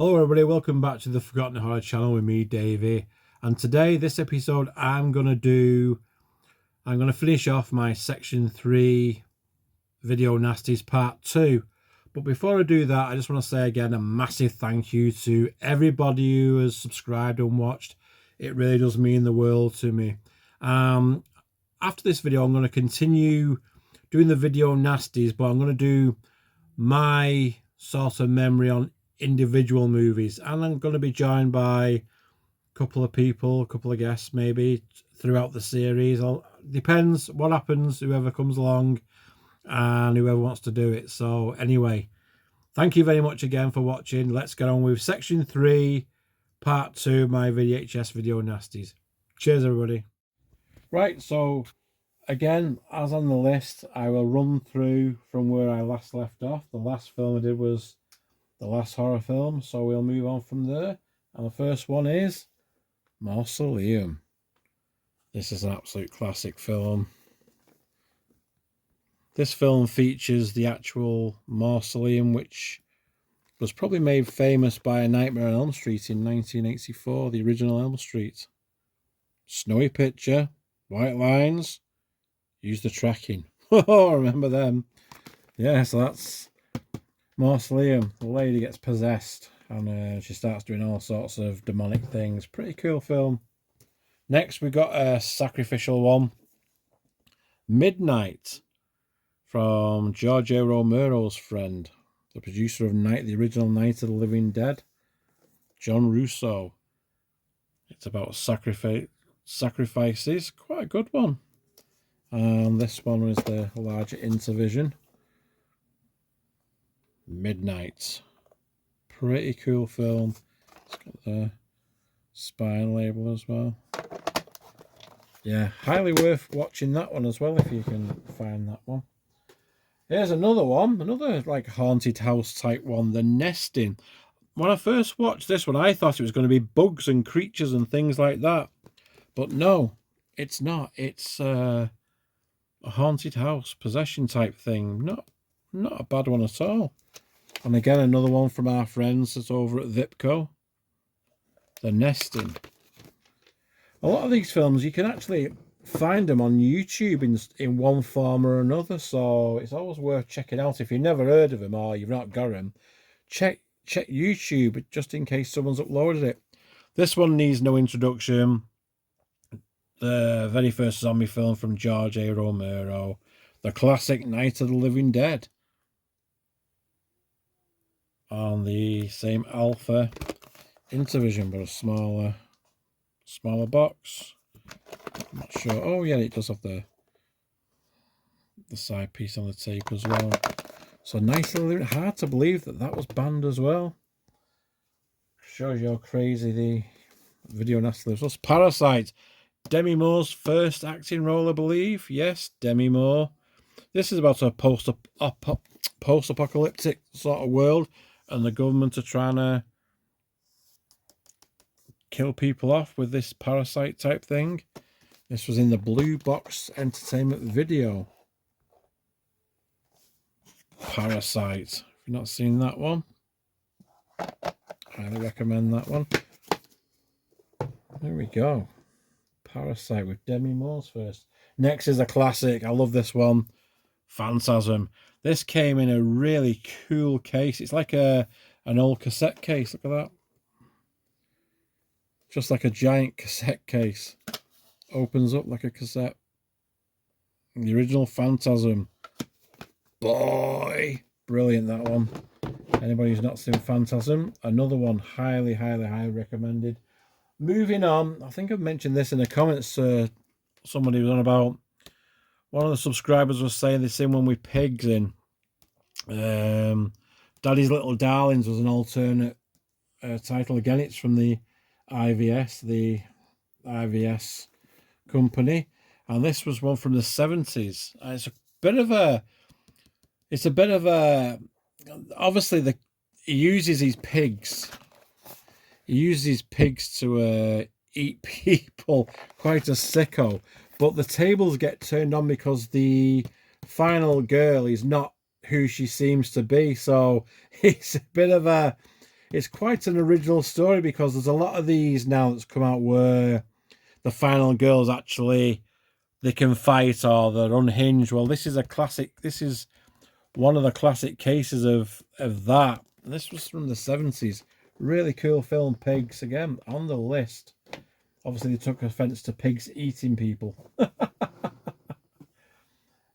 Hello everybody, welcome back to the Forgotten Horror channel with me, Davey. And today, this episode, I'm going to finish off my Section 3 Video Nasties Part 2. But before I do that, I just want to say again a massive thank you to everybody who has subscribed and watched. It really does mean the world to me. After this video, I'm going to continue doing the Video Nasties, but I'm going to do my sort of memory on individual movies, and I'm going to be joined by a couple of people, a couple of guests maybe throughout the series. Depends what happens, whoever comes along and whoever wants to do it. So anyway, thank you very much again for watching. Let's get on with Section 3 Part 2, my VHS Video Nasties. Cheers everybody. Right, so again, as on the list, I will run through from where I last left off. The last film I did was the last horror film, so we'll move on from there. And the first one is Mausoleum. This is an absolute classic film. This film features the actual mausoleum, which was probably made famous by A Nightmare on Elm Street in 1984, the original Elm Street. Snowy picture, white lines, use the tracking. Oh, remember them. Yeah, so that's Mausoleum. The lady gets possessed and she starts doing all sorts of demonic things. Pretty cool film. Next we got a sacrificial one, Midnight, from George A. Romero's friend, the producer of the original Night of the Living Dead, John Russo. It's about sacrifices. Quite a good one. And this one was the larger Intervision. Midnight. Pretty cool film. It's got the spine label as well. Yeah, highly worth watching that one as well if you can find that one. Here's another one, another like haunted house type one, The Nesting. When I first watched this one, I thought it was going to be bugs and creatures and things like that. But no, it's not. It's a haunted house possession type thing. Not a bad one at all. And again, another one from our friends that's over at Vipco. The Nesting. A lot of these films, you can actually find them on YouTube in one form or another. So it's always worth checking out. If you've never heard of them or you've not got them, check YouTube just in case someone's uploaded it. This one needs no introduction. The very first zombie film from George A. Romero. The classic Night of the Living Dead. On the same Alpha Intervision, but a smaller box. I'm not sure. Oh yeah, it does have the side piece on the tape as well. So Night of the Living. Hard to believe that was banned as well. Shows you how crazy the Video Nasty was. Parasite. Demi Moore's first acting role, I believe. Yes, Demi Moore. This is about a post-apocalyptic sort of world, and the government are trying to kill people off with this parasite type thing. This was in the Blue Box Entertainment Video. Parasite. If you've not seen that one, highly recommend that one. There we go. Parasite with Demi Moore's first. Next is a classic. I love this one. Phantasm. This came in a really cool case. It's like an old cassette case. Look at that. Just like a giant cassette case. Opens up like a cassette. The original Phantasm. Boy. Brilliant, that one. Anybody who's not seen Phantasm, another one highly recommended. Moving on, I think I've mentioned this in the comments. Somebody was on about, one of the subscribers was saying they've seen one with pigs in. Daddy's Little Darlings was an alternate title. Again, it's from the IVS company, and this was one from the 70s. It's a bit of a obviously he uses his pigs. He uses his pigs to eat people, quite a sicko. But the tables get turned on because the final girl is not who she seems to be. So it's a bit of a it's quite an original story, because there's a lot of these now that's come out where the final girls actually, they can fight or they're unhinged. Well, this is a classic. This is one of the classic cases of that. This was from the 70s. Really cool film. Pigs, again, on the list. Obviously, they took offense to pigs eating people.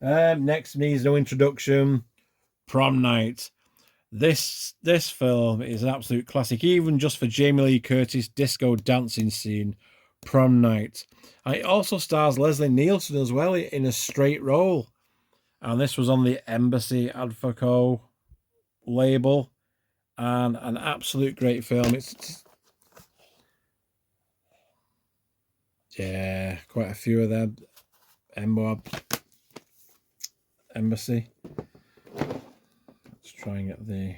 Next needs no introduction. Prom Night. This film is an absolute classic, even just for Jamie Lee Curtis' disco dancing scene. Prom Night. And it also stars Leslie Nielsen as well in a straight role. And this was on the Embassy Advoco label. And an absolute great film. It's yeah, quite a few of them. Embassy. Let's try and get the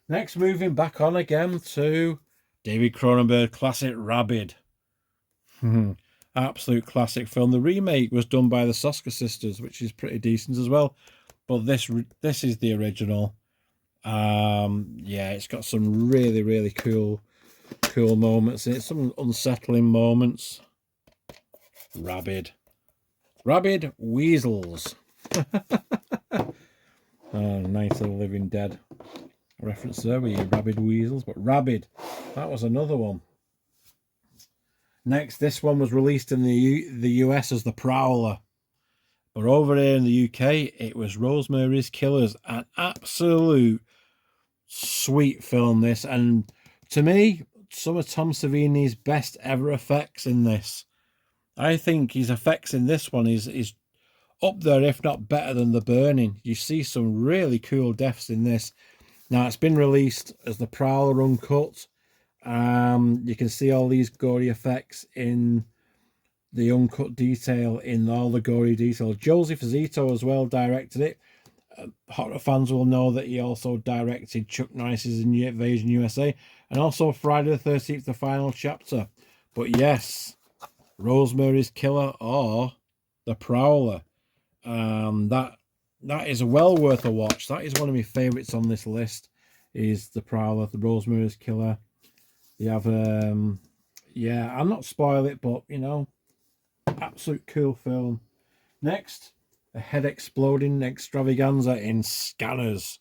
next, moving back on again to David Cronenberg classic Rabid. Absolute classic film. The remake was done by the Soska sisters, which is pretty decent as well. But this is the original. Yeah, it's got some really cool moments in it, some unsettling moments. Rabid weasels. Oh, Night of the Living Dead reference there with your rabid weasels. But Rabid, that was another one. Next, this one was released in the US as The Prowler, but over here in the UK it was Rosemary's Killers. An absolute sweet film, this, and to me, some of Tom Savini's best ever effects in this. I think his effects in this one is up there, if not better than The Burning. You see some really cool deaths in this. Now, it's been released as The Prowler Uncut. You can see all these gory effects in the uncut detail, in all the gory detail. Joseph Zito as well directed it. Horror fans will know that he also directed Chuck Norris's Invasion USA and also Friday the 13th, the final chapter. But yes, Rosemary's Killer or The Prowler. That is well worth a watch. That is one of my favourites on this list, is The Prowler, the Rosemary's Killer. You have, yeah, I'll not spoil it, but, you know, absolute cool film. Next, a head exploding extravaganza in Scanners.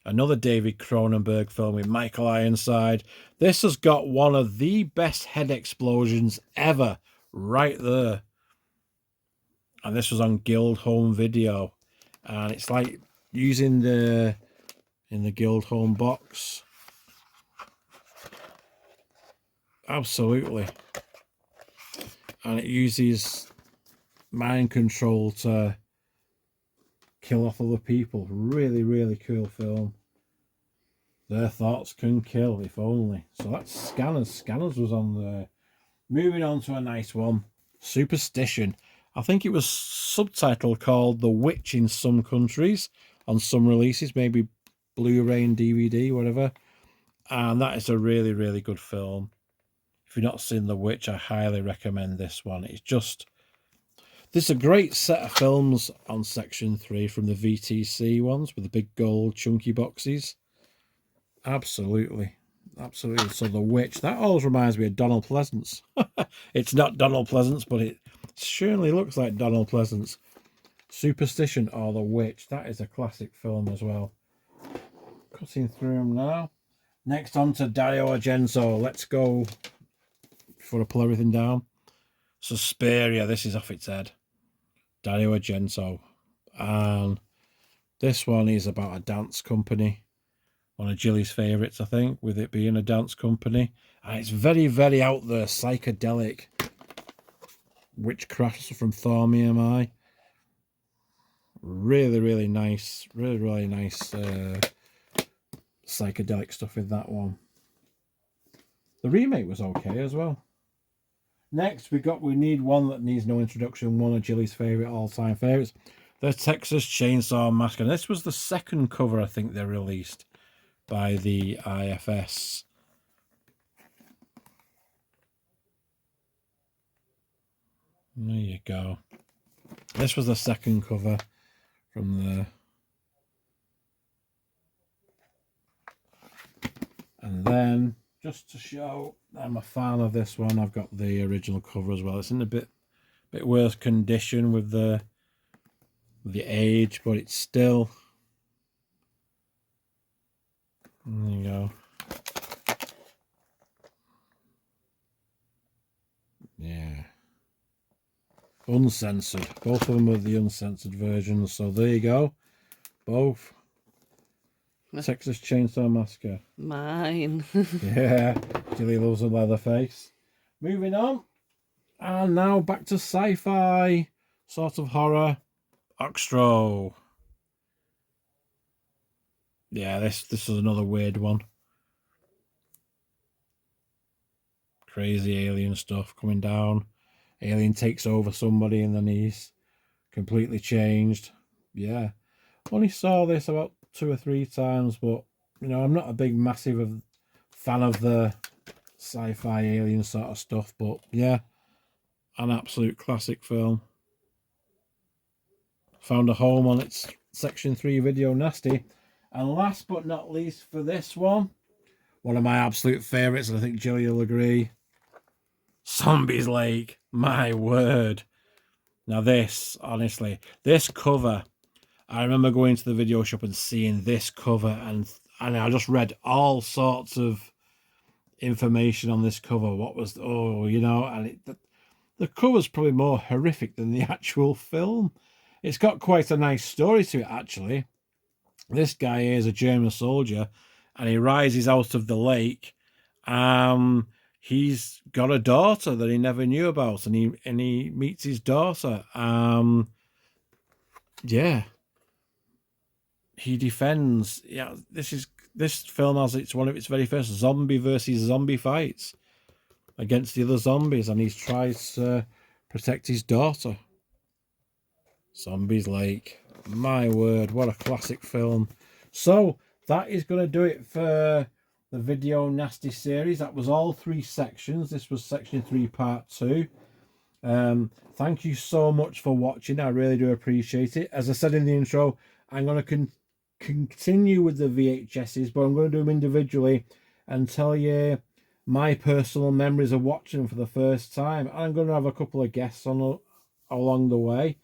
Another David Cronenberg film with Michael Ironside. This has got one of the best head explosions ever right there. And this was on Guild Home Video. And it's like using in the Guild Home box. Absolutely. And it uses mind control to kill off other people. Really cool film. Their thoughts can kill, if only. So that's Scanners. Scanners was on there. Moving on to a nice one. Superstition. I think it was subtitled called The Witch in some countries on some releases, maybe Blu-ray and DVD, whatever. And that is a really good film. If you've not seen The Witch, I highly recommend this one. It's just, there's a great set of films on Section 3 from the VTC ones with the big gold chunky boxes. Absolutely. So The Witch, that always reminds me of Donald Pleasance. It's not Donald Pleasance, but it surely looks like Donald Pleasance. Superstition or The Witch, that is a classic film as well. Cutting through them now. Next on to Dario Argento. Let's go, before I pull everything down. Suspiria, this is off its head. Dario Argento. And this one is about a dance company. One of Jilly's favourites, I think, with it being a dance company. And it's very out there, psychedelic. Witchcraft from Thormy Am I. Really nice. Really nice psychedelic stuff in that one. The remake was okay as well. Next, we need one that needs no introduction. One of Jilly's favourite, all-time favourites. The Texas Chainsaw Massacre. This was the second cover I think they released by the IFS. There you go. This was the second cover from the... And then, just to show I'm a fan of this one, I've got the original cover as well. It's in a bit worse condition with the age, but it's still... There you go. Yeah. Uncensored. Both of them are the uncensored versions. So there you go. Both. Texas Chainsaw Massacre. Mine. Yeah. Jilly loves a Leatherface. Moving on. And now back to sci-fi. Sort of horror. Xtro. Yeah, this is another weird one. Crazy alien stuff coming down. Alien takes over somebody and then he's completely changed. Yeah. Only saw this about 2 or 3 times, but you know, I'm not a big massive fan of the sci-fi alien sort of stuff, but yeah, an absolute classic film. Found a home on its Section 3 video nasty. And last but not least for this one of my absolute favourites, and I think Jilly will agree, Zombies Lake. My word. Now this, honestly, this cover, I remember going to the video shop and seeing this cover, and I just read all sorts of information on this cover. What was, you know, and the cover's probably more horrific than the actual film. It's got quite a nice story to it, actually. This guy is a German soldier, and he rises out of the lake. He's got a daughter that he never knew about, and he meets his daughter. Yeah. He defends. Yeah, this film has one of its very first zombie versus zombie fights against the other zombies, and he tries to protect his daughter. Zombies Lake. My word, what a classic film. So that is going to do it for the Video Nasty series. That was all 3 sections. This was section 3 part 2. Thank you so much for watching. I really do appreciate it. As I said in the intro, I'm going to continue with the VHSs, but I'm going to do them individually and tell you my personal memories of watching them for the first time. And I'm going to have a couple of guests on along the way.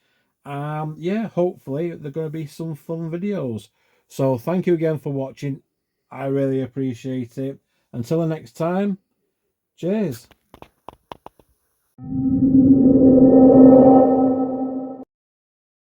Yeah, hopefully they're going to be some fun videos. So thank you again for watching. I really appreciate it. Until the next time, cheers.